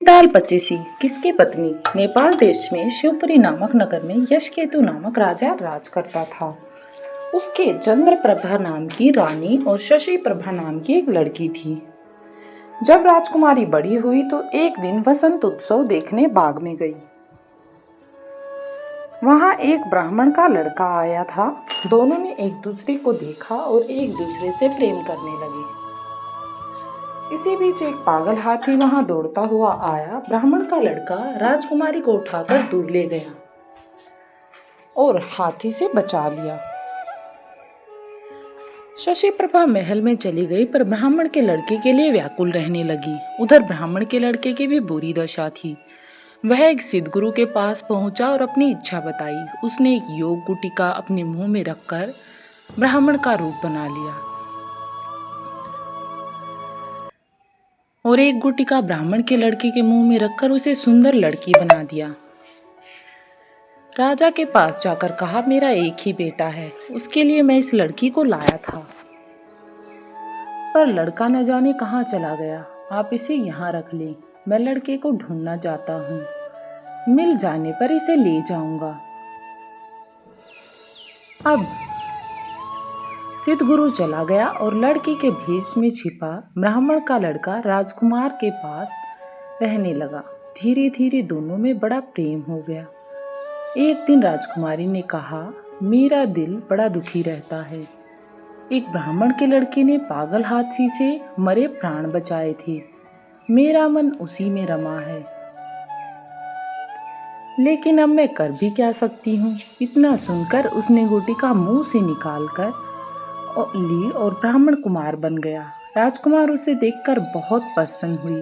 बेताल पचीसी किसकी पत्नी। नेपाल देश में शिवपुरी नामक नगर में यशकेतु नामक राजा राज करता था। उसके चंद्रप्रभा नाम की रानी और शशि प्रभा नाम की एक लड़की थी। जब राजकुमारी बड़ी हुई तो एक दिन वसंत उत्सव देखने बाग में गई। वहां एक ब्राह्मण का लड़का आया था। दोनों ने एक दूसरे को देखा और एक दूसरे से प्रेम करने लगे। इसी बीच एक पागल हाथी वहां दौड़ता हुआ आया। ब्राह्मण का लड़का राजकुमारी को उठाकर दूर ले गया और हाथी से बचा लिया। शशि प्रभा महल में चली गई पर ब्राह्मण के लड़के के लिए व्याकुल रहने लगी। उधर ब्राह्मण के लड़के की भी बुरी दशा थी। वह एक सिद्ध गुरु के पास पहुंचा और अपनी इच्छा बताई। उसने एक योग गुटिका अपने मुंह में रखकर ब्राह्मण का रूप बना लिया और एक गुटिका ब्राह्मण के लड़के के मुंह में रखकर उसे सुंदर लड़की बना दिया। राजा के पास जाकर कहा, मेरा एक ही बेटा है, उसके लिए मैं इस लड़की को लाया था, पर लड़का न जाने कहाँ चला गया। आप इसे यहाँ रख लें, मैं लड़के को ढूंढना चाहता हूँ, मिल जाने पर इसे ले जाऊंगा। अब सिद्ध गुरु चला गया और लड़की के भेष में छिपा ब्राह्मण का लड़का राजकुमार के पास रहने लगा। धीरे धीरे दोनों में बड़ा प्रेम हो गया। एक दिन राजकुमारी ने कहा, मेरा दिल बड़ा दुखी रहता है। एक ब्राह्मण के लड़के ने पागल हाथी से मरे प्राण बचाए थे, मेरा मन उसी में रमा है, लेकिन अब मैं कर भी क्या सकती हूँ। इतना सुनकर उसने गुटिका मुंह से निकालकर ली और ब्राह्मण कुमार बन गया। राजकुमार उसे देखकर बहुत प्रसन्न हुई।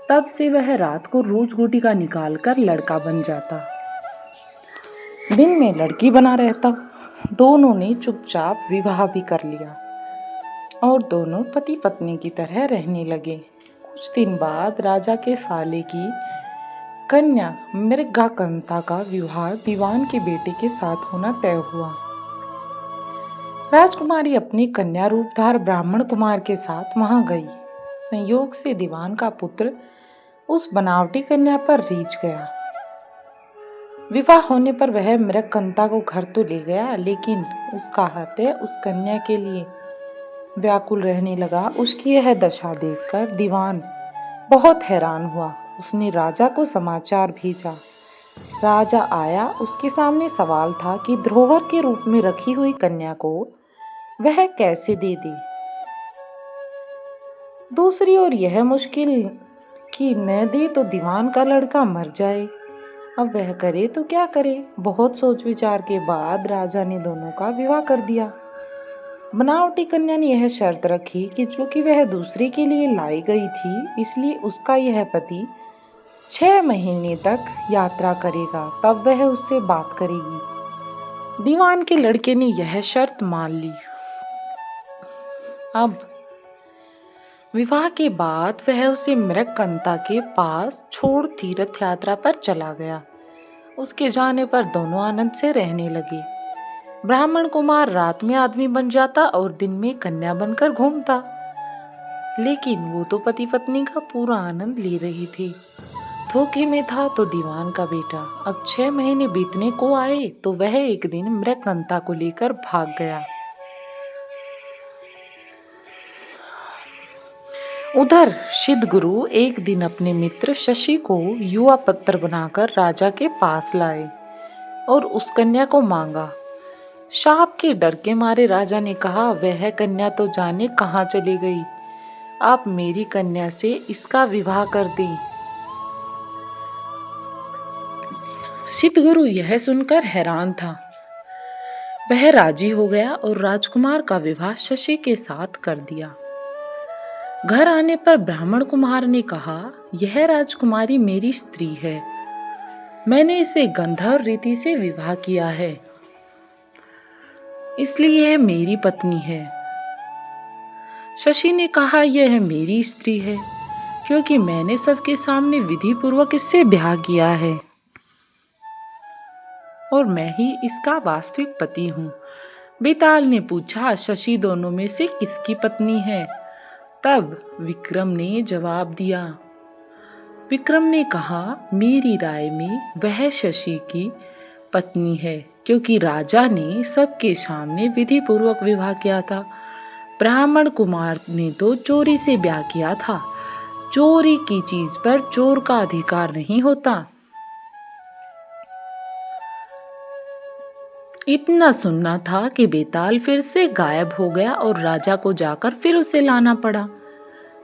तब से वह रात को रोज गुटिका निकालकर लड़का बन जाता, दिन में लड़की बना रहता। दोनों ने चुपचाप विवाह भी कर लिया और दोनों पति पत्नी की तरह रहने लगे। कुछ दिन बाद राजा के साले की कन्या मृगाकंता का विवाह दीवान के बेटे के साथ होना तय हुआ। राजकुमारी अपनी कन्या रूपधार ब्राह्मण कुमार के साथ वहां गई। संयोग से दीवान का पुत्र उस बनावटी कन्या पर रीझ गया। विवाह होने पर वह मृगकंता को घर तो ले गया, लेकिन उसका हृदय उस कन्या के लिए व्याकुल रहने लगा। उसकी यह दशा देखकर दीवान बहुत हैरान हुआ। उसने राजा को समाचार भेजा। राजा आया। उसके सामने सवाल था कि धरोहर के रूप में रखी हुई कन्या को वह कैसे दे दे। दूसरी ओर यह मुश्किल कि न दे तो दीवान का लड़का मर जाए। अब वह करे तो क्या करे। बहुत सोच विचार के बाद राजा ने दोनों का विवाह कर दिया। बनावटी कन्या ने यह शर्त रखी कि चूंकि वह दूसरे के लिए लाई गई थी, इसलिए उसका यह पति 6 महीने तक यात्रा करेगा, तब वह उससे बात करेगी। दीवान के लड़के ने यह शर्त मान ली। अब विवाह के बाद वह उसे मृगकंता के पास छोड़ तीर्थ यात्रा पर चला गया। उसके जाने पर दोनों आनंद से रहने लगे। ब्राह्मण कुमार रात में आदमी बन जाता और दिन में कन्या बनकर घूमता, लेकिन वो तो पति पत्नी का पूरा आनंद ले रही थी। धोखे में था तो दीवान का बेटा। अब 6 महीने बीतने को आए तो वह एक दिन मृगकंता को लेकर भाग गया। उधर सिद्ध गुरु एक दिन अपने मित्र शशि को युवा पत्र बनाकर राजा के पास लाए और उस कन्या को मांगा। शाप के डर के मारे राजा ने कहा, वह कन्या तो जाने कहाँ चली गई, आप मेरी कन्या से इसका विवाह कर दें। सिद्ध गुरु यह सुनकर हैरान था। वह राजी हो गया और राजकुमार का विवाह शशि के साथ कर दिया। घर आने पर ब्राह्मण कुमार ने कहा, यह राजकुमारी मेरी स्त्री है, मैंने इसे गंधर्व रीति से विवाह किया है, इसलिए यह मेरी पत्नी है। शशि ने कहा, यह मेरी स्त्री है क्योंकि मैंने सबके सामने विधि पूर्वक इससे ब्याह किया है और मैं ही इसका वास्तविक पति हूँ। बेताल ने पूछा, शशि दोनों में से किसकी पत्नी है? तब विक्रम ने जवाब दिया, विक्रम ने कहा, मेरी राय में वह शशि की पत्नी है, क्योंकि राजा ने सबके सामने विधि पूर्वक विवाह किया था। ब्राह्मण कुमार ने तो चोरी से ब्याह किया था। चोरी की चीज पर चोर का अधिकार नहीं होता। इतना सुनना था कि बेताल फिर से गायब हो गया और राजा को जाकर फिर उसे लाना पड़ा।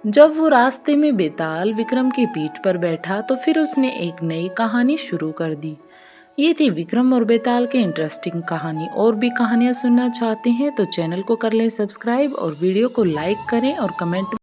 जब वो रास्ते में बेताल विक्रम की पीठ पर बैठा तो फिर उसने एक नई कहानी शुरू कर दी। ये थी विक्रम और बेताल की इंटरेस्टिंग कहानी। और भी कहानियां सुनना चाहते हैं तो चैनल को कर लें सब्सक्राइब और वीडियो को लाइक करें और कमेंट